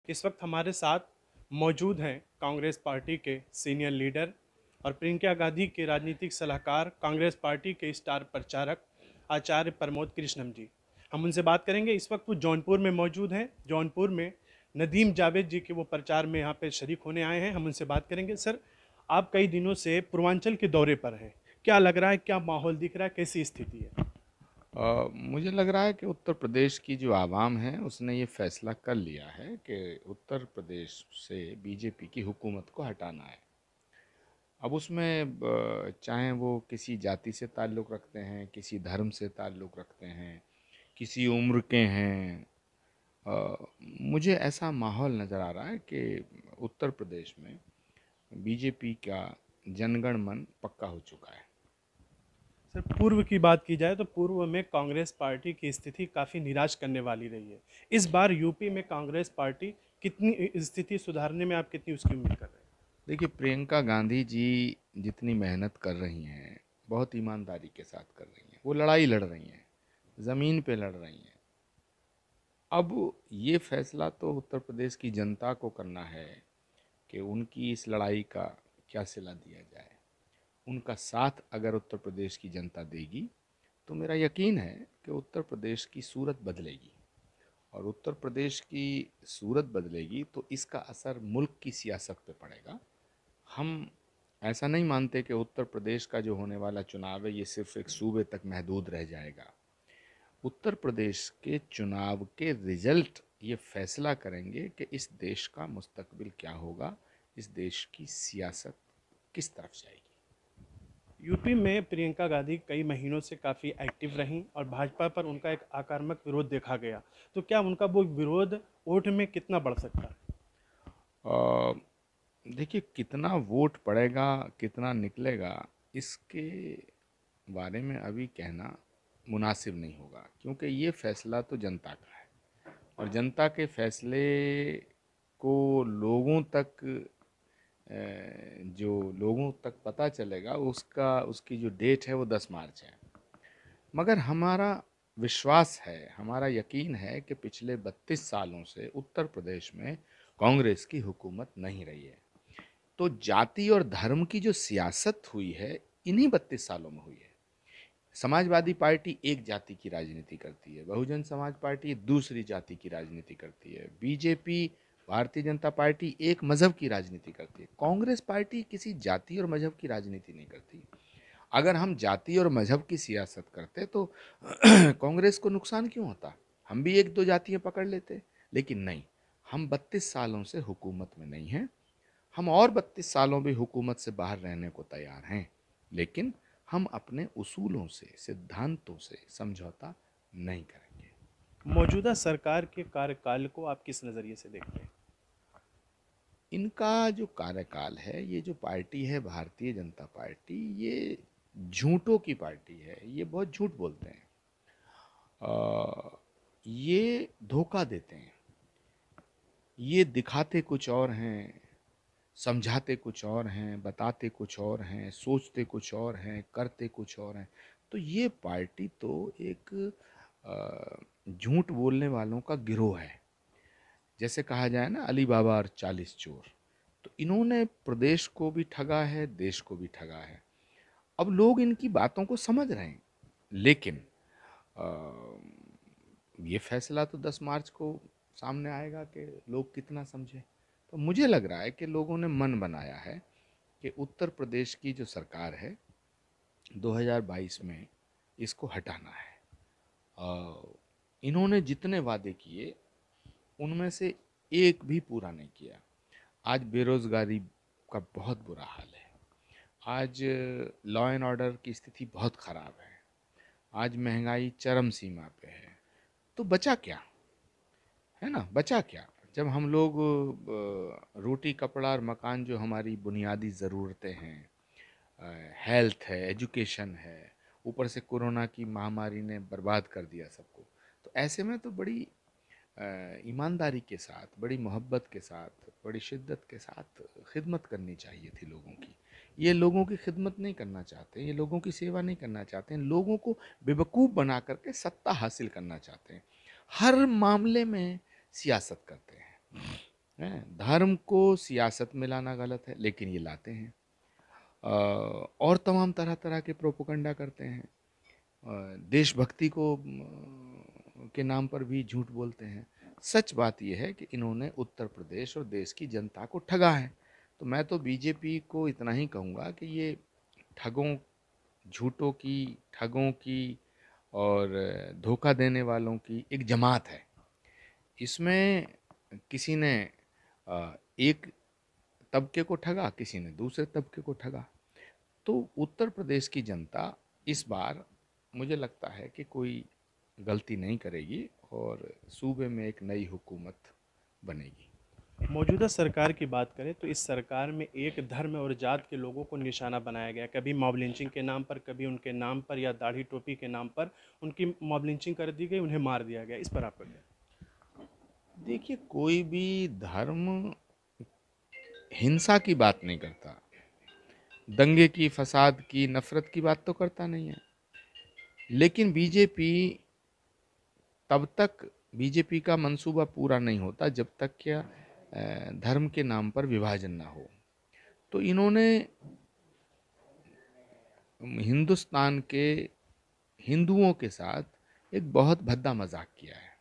इस वक्त हमारे साथ मौजूद हैं कांग्रेस पार्टी के सीनियर लीडर और प्रियंका गांधी के राजनीतिक सलाहकार, कांग्रेस पार्टी के स्टार प्रचारक आचार्य प्रमोद कृष्णम जी। हम उनसे बात करेंगे। इस वक्त वो जौनपुर में मौजूद हैं। जौनपुर में नदीम जावेद जी के वो प्रचार में यहाँ पे शरीक होने आए हैं। हम उनसे बात करेंगे। सर, आप कई दिनों से पूर्वांचल के दौरे पर हैं। क्या लग रहा है, क्या माहौल दिख रहा है, कैसी स्थिति है? मुझे लग रहा है कि उत्तर प्रदेश की जो आवाम है उसने ये फैसला कर लिया है कि उत्तर प्रदेश से बीजेपी की हुकूमत को हटाना है। अब उसमें चाहे वो किसी जाति से ताल्लुक़ रखते हैं, किसी धर्म से ताल्लुक़ रखते हैं, किसी उम्र के हैं। अ, मुझे ऐसा माहौल नज़र आ रहा है कि उत्तर प्रदेश में बीजेपी का जनगण मन पक्का हो चुका है। सर, पूर्व की बात की जाए तो पूर्व में कांग्रेस पार्टी की स्थिति काफ़ी निराश करने वाली रही है। इस बार यूपी में कांग्रेस पार्टी कितनी स्थिति सुधारने में आप कितनी उसकी उम्मीद कर रहे हैं? देखिए, प्रियंका गांधी जी जितनी मेहनत कर रही हैं, बहुत ईमानदारी के साथ कर रही हैं। वो लड़ाई लड़ रही हैं, ज़मीन पे लड़ रही हैं। अब ये फैसला तो उत्तर प्रदेश की जनता को करना है कि उनकी इस लड़ाई का क्या सिला दिया जाए। उनका साथ अगर उत्तर प्रदेश की जनता देगी तो मेरा यकीन है कि उत्तर प्रदेश की सूरत बदलेगी। और उत्तर प्रदेश की सूरत बदलेगी तो इसका असर मुल्क की सियासत पे पड़ेगा। हम ऐसा नहीं मानते कि उत्तर प्रदेश का जो होने वाला चुनाव है ये सिर्फ एक सूबे तक महदूद रह जाएगा। उत्तर प्रदेश के चुनाव के रिजल्ट ये फैसला करेंगे कि इस देश का मुस्तकबिल क्या होगा, इस देश की सियासत किस तरफ जाएगी। यूपी में प्रियंका गांधी कई महीनों से काफ़ी एक्टिव रहीं और भाजपा पर उनका एक आक्रामक विरोध देखा गया। तो क्या उनका वो विरोध वोट में कितना बढ़ सकता है? अ, देखिए, कितना वोट पड़ेगा, कितना निकलेगा, इसके बारे में अभी कहना मुनासिब नहीं होगा, क्योंकि ये फैसला तो जनता का है। और जनता के फैसले को लोगों तक जो लोगों तक पता चलेगा, उसका उसकी जो डेट है वो 10 मार्च है। मगर हमारा विश्वास है, हमारा यकीन है कि पिछले 32 सालों से उत्तर प्रदेश में कांग्रेस की हुकूमत नहीं रही है। तो जाति और धर्म की जो सियासत हुई है, इन्हीं 32 सालों में हुई है। समाजवादी पार्टी एक जाति की राजनीति करती है, बहुजन समाज पार्टी दूसरी जाति की राजनीति करती है, बीजेपी भारतीय जनता पार्टी एक मज़हब की राजनीति करती है। कांग्रेस पार्टी किसी जाति और मज़हब की राजनीति नहीं करती। अगर हम जाति और मज़हब की सियासत करते तो कांग्रेस को नुकसान क्यों होता? हम भी एक दो जातियां पकड़ लेते। लेकिन नहीं, हम 32 सालों से हुकूमत में नहीं हैं। हम और 32 सालों भी हुकूमत से बाहर रहने को तैयार हैं, लेकिन हम अपने उसूलों से, सिद्धांतों से समझौता नहीं करेंगे। मौजूदा सरकार के कार्यकाल को आप किस नज़रिए से देखते हैं? इनका जो कार्यकाल है, ये जो पार्टी है भारतीय जनता पार्टी, ये झूठों की पार्टी है। ये बहुत झूठ बोलते हैं। ये धोखा देते हैं। ये दिखाते कुछ और हैं, समझाते कुछ और हैं, बताते कुछ और हैं, सोचते कुछ और हैं, करते कुछ और हैं। तो ये पार्टी तो एक झूठ बोलने वालों का गिरोह है। जैसे कहा जाए ना, अली बाबा और 40 चोर। तो इन्होंने प्रदेश को भी ठगा है, देश को भी ठगा है। अब लोग इनकी बातों को समझ रहे हैं, लेकिन अ, ये फैसला तो 10 मार्च को सामने आएगा कि लोग कितना समझे। तो मुझे लग रहा है कि लोगों ने मन बनाया है कि उत्तर प्रदेश की जो सरकार है 2022 में इसको हटाना है। इन्होंने जितने वादे किए उनमें से एक भी पूरा नहीं किया। आज बेरोज़गारी का बहुत बुरा हाल है। आज लॉ एंड ऑर्डर की स्थिति बहुत ख़राब है। आज महंगाई चरम सीमा पे है। तो बचा क्या? है ना, बचा क्या? जब हम लोग रोटी कपड़ा और मकान, जो हमारी बुनियादी ज़रूरतें हैं, हेल्थ है, एजुकेशन है, ऊपर से कोरोना की महामारी ने बर्बाद कर दिया सबको। तो ऐसे में तो बड़ी ईमानदारी के साथ, बड़ी मोहब्बत के साथ, बड़ी शिद्दत के साथ खिदमत करनी चाहिए थी लोगों की। ये लोगों की खिदमत नहीं करना चाहते, ये लोगों की सेवा नहीं करना चाहते हैं, लोगों को बेवकूफ़ बना करके सत्ता हासिल करना चाहते हैं। हर मामले में सियासत करते हैं। हैं। धर्म को सियासत में लाना गलत है, लेकिन ये लाते हैं। और तमाम तरह तरह के प्रोपोगंडा करते हैं। देशभक्ति को के नाम पर भी झूठ बोलते हैं। सच बात यह है कि इन्होंने उत्तर प्रदेश और देश की जनता को ठगा है। तो मैं तो बीजेपी को इतना ही कहूँगा कि ये ठगों, झूठों की, ठगों की और धोखा देने वालों की एक जमात है। इसमें किसी ने एक तबके को ठगा, किसी ने दूसरे तबके को ठगा। तो उत्तर प्रदेश की जनता इस बार मुझे लगता है कि कोई गलती नहीं करेगी और सूबे में एक नई हुकूमत बनेगी। मौजूदा सरकार की बात करें तो इस सरकार में एक धर्म और जात के लोगों को निशाना बनाया गया। कभी मॉब लिंचिंग के नाम पर, कभी उनके नाम पर या दाढ़ी टोपी के नाम पर उनकी मॉब लिंचिंग कर दी गई, उन्हें मार दिया गया। इस पर आपका क्या? देखिए, कोई भी धर्म हिंसा की बात नहीं करता, दंगे की, फसाद की, नफरत की बात तो करता नहीं है। लेकिन बीजेपी का मंसूबा पूरा नहीं होता जब तक क्या धर्म के नाम पर विभाजन ना हो। तो इन्होंने हिंदुस्तान के हिंदुओं के साथ एक बहुत भद्दा मजाक किया है।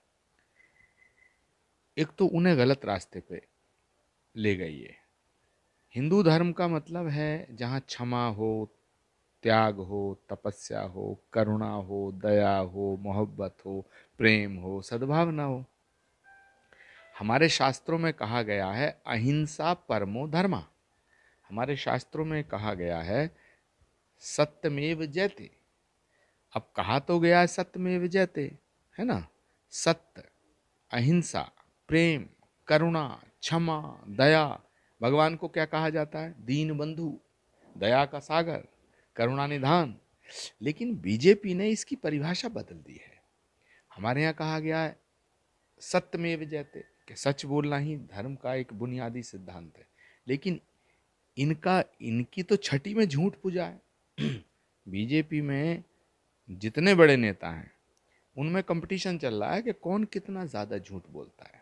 एक तो उन्हें गलत रास्ते पे ले गई है। हिंदू धर्म का मतलब है जहाँ क्षमा हो, त्याग हो, तपस्या हो, करुणा हो, दया हो, मोहब्बत हो, प्रेम हो, सद्भावना हो। हमारे शास्त्रों में कहा गया है अहिंसा परमो धर्मा। हमारे शास्त्रों में कहा गया है सत्यमेव जयते। अब कहा तो गया है सत्यमेव जयते, है ना। सत्य, अहिंसा, प्रेम, करुणा, क्षमा, दया। भगवान को क्या कहा जाता है? दीन बंधु, दया का सागर, करुणा निधान। लेकिन बीजेपी ने इसकी परिभाषा बदल दी है। हमारे यहाँ कहा गया है सत्यमेव जयते, कि सच बोलना ही धर्म का एक बुनियादी सिद्धांत है। लेकिन इनकी तो छठी में झूठ पूजा है। बीजेपी में जितने बड़े नेता हैं उनमें कंपटीशन चल रहा है कि कौन कितना ज़्यादा झूठ बोलता है।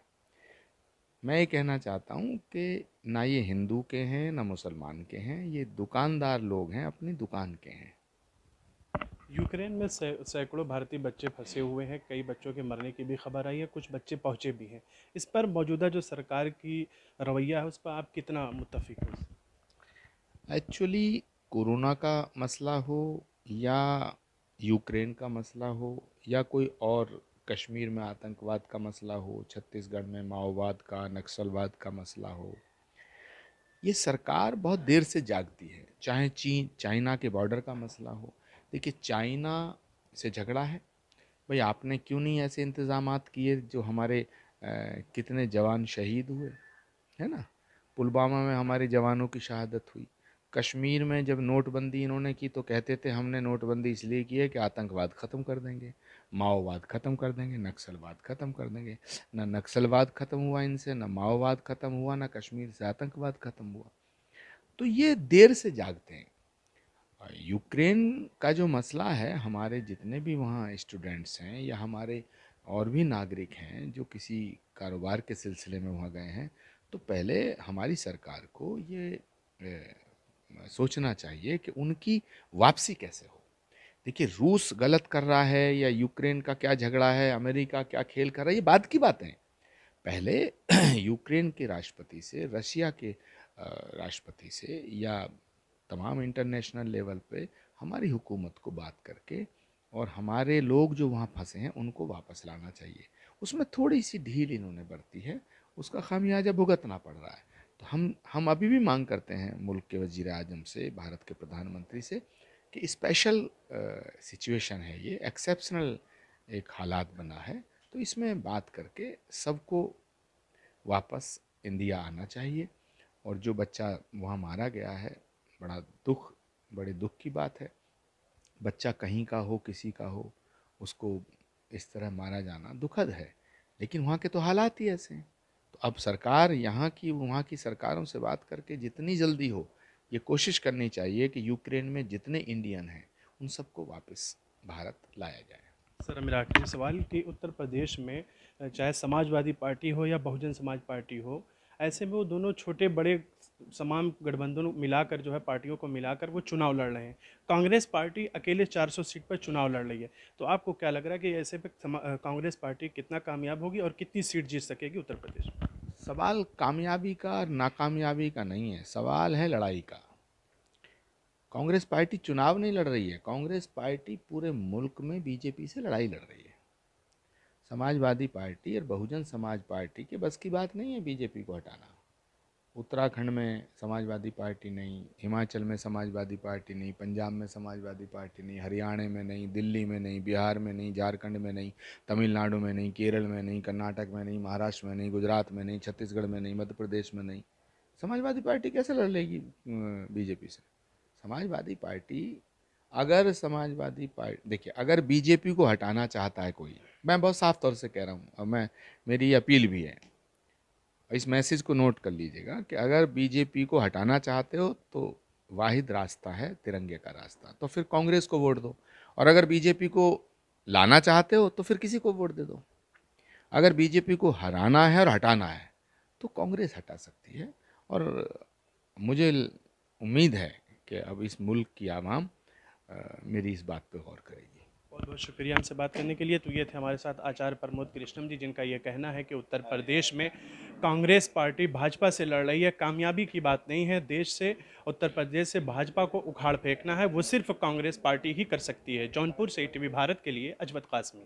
मैं ये कहना चाहता हूँ कि ना ये हिंदू के हैं ना मुसलमान के हैं, ये दुकानदार लोग हैं, अपनी दुकान के हैं। यूक्रेन में सैकड़ों भारतीय बच्चे फंसे हुए हैं। कई बच्चों के मरने की भी खबर आई है, कुछ बच्चे पहुंचे भी हैं। इस पर मौजूदा जो सरकार की रवैया है उस पर आप कितना मुत्तफिक हो? एक्चुअली कोरोना का मसला हो या यूक्रेन का मसला हो या कोई और कश्मीर में आतंकवाद का मसला हो, छत्तीसगढ़ में माओवाद का, नक्सलवाद का मसला हो, ये सरकार बहुत देर से जागती है। चाहे चाइना के बॉर्डर का मसला हो। देखिए, चाइना से झगड़ा है, भाई आपने क्यों नहीं ऐसे इंतज़ामात किए जो हमारे कितने जवान शहीद हुए, है ना। पुलवामा में हमारे जवानों की शहादत हुई। कश्मीर में जब नोटबंदी इन्होंने की तो कहते थे हमने नोटबंदी इसलिए की है कि आतंकवाद ख़त्म कर देंगे, माओवाद ख़त्म कर देंगे, नक्सलवाद ख़त्म कर देंगे। ना नक्सलवाद ख़त्म हुआ इनसे, ना माओवाद ख़त्म हुआ, ना कश्मीर से आतंकवाद ख़त्म हुआ। तो ये देर से जागते हैं। यूक्रेन का जो मसला है, हमारे जितने भी वहाँ स्टूडेंट्स हैं या हमारे और भी नागरिक हैं जो किसी कारोबार के सिलसिले में वहाँ गए हैं, तो पहले हमारी सरकार को ये सोचना चाहिए कि उनकी वापसी कैसे हो। देखिए, रूस गलत कर रहा है या यूक्रेन का क्या झगड़ा है, अमेरिका क्या खेल कर रहा है, ये बात की बातें हैं। पहले यूक्रेन के राष्ट्रपति से, रशिया के राष्ट्रपति से या तमाम इंटरनेशनल लेवल पे हमारी हुकूमत को बात करके और हमारे लोग जो वहाँ फंसे हैं उनको वापस लाना चाहिए। उसमें थोड़ी सी ढील इन्होंने बरती है, उसका खामियाजा भुगतना पड़ रहा है। तो हम अभी भी मांग करते हैं मुल्क के वज़ीर आज़म से, भारत के प्रधानमंत्री से, कि स्पेशल सिचुएशन है, ये एक्सेप्शनल एक हालात बना है, तो इसमें बात करके सबको वापस इंडिया आना चाहिए। और जो बच्चा वहाँ मारा गया है, बड़े दुख की बात है। बच्चा कहीं का हो, किसी का हो, उसको इस तरह मारा जाना दुखद है। लेकिन वहाँ के तो हालात ही ऐसे हैं। तो अब सरकार यहाँ की वहाँ की सरकारों से बात करके जितनी जल्दी हो ये कोशिश करनी चाहिए कि यूक्रेन में जितने इंडियन हैं उन सबको वापस भारत लाया जाए। सर, मेरा आखिरी सवाल कि उत्तर प्रदेश में चाहे समाजवादी पार्टी हो या बहुजन समाज पार्टी हो, ऐसे में वो दोनों छोटे बड़े तमाम गठबंधनों मिलाकर जो है पार्टियों को मिलाकर वो चुनाव लड़ रहे हैं। कांग्रेस पार्टी अकेले 400 सीट पर चुनाव लड़ रही है। तो आपको क्या लग रहा है कि ऐसे पे कांग्रेस पार्टी कितना कामयाब होगी और कितनी सीट जीत सकेगी उत्तर प्रदेश में? सवाल कामयाबी का और नाकामयाबी का नहीं है, सवाल है लड़ाई का। कांग्रेस पार्टी चुनाव नहीं लड़ रही है, कांग्रेस पार्टी पूरे मुल्क में बीजेपी से लड़ाई लड़ रही है। समाजवादी पार्टी और बहुजन समाज पार्टी के बस की बात नहीं है बीजेपी को हटाना। उत्तराखंड में समाजवादी पार्टी नहीं, हिमाचल में समाजवादी पार्टी नहीं, पंजाब में समाजवादी पार्टी नहीं, हरियाणा में नहीं, दिल्ली में नहीं, बिहार में नहीं, झारखंड में नहीं, तमिलनाडु में नहीं, केरल में नहीं, कर्नाटक में नहीं, महाराष्ट्र में नहीं, गुजरात में नहीं, छत्तीसगढ़ में नहीं, मध्य प्रदेश में नहीं। समाजवादी पार्टी कैसे लड़ लेगी बीजेपी से? समाजवादी पार्टी अगर समाजवादी पार्टी देखिए, अगर बीजेपी को हटाना चाहता है कोई, मैं बहुत साफ तौर से कह रहा हूँ और मेरी अपील भी है, इस मैसेज को नोट कर लीजिएगा कि अगर बीजेपी को हटाना चाहते हो तो वाहिद रास्ता है तिरंगे का रास्ता, तो फिर कांग्रेस को वोट दो। और अगर बीजेपी को लाना चाहते हो तो फिर किसी को वोट दे दो। अगर बीजेपी को हराना है और हटाना है तो कांग्रेस हटा सकती है। और मुझे उम्मीद है कि अब इस मुल्क की आवाम मेरी इस बात पे गौर करेगी। बहुत बहुत शुक्रिया हमसे बात करने के लिए। तो ये थे हमारे साथ आचार्य प्रमोद कृष्णम जी, जिनका ये कहना है कि उत्तर प्रदेश में कांग्रेस पार्टी भाजपा से लड़ रही है। कामयाबी की बात नहीं है, देश से उत्तर प्रदेश से भाजपा को उखाड़ फेंकना है, वो सिर्फ कांग्रेस पार्टी ही कर सकती है। जौनपुर से ईटीवी भारत के लिए अजमत कासमी।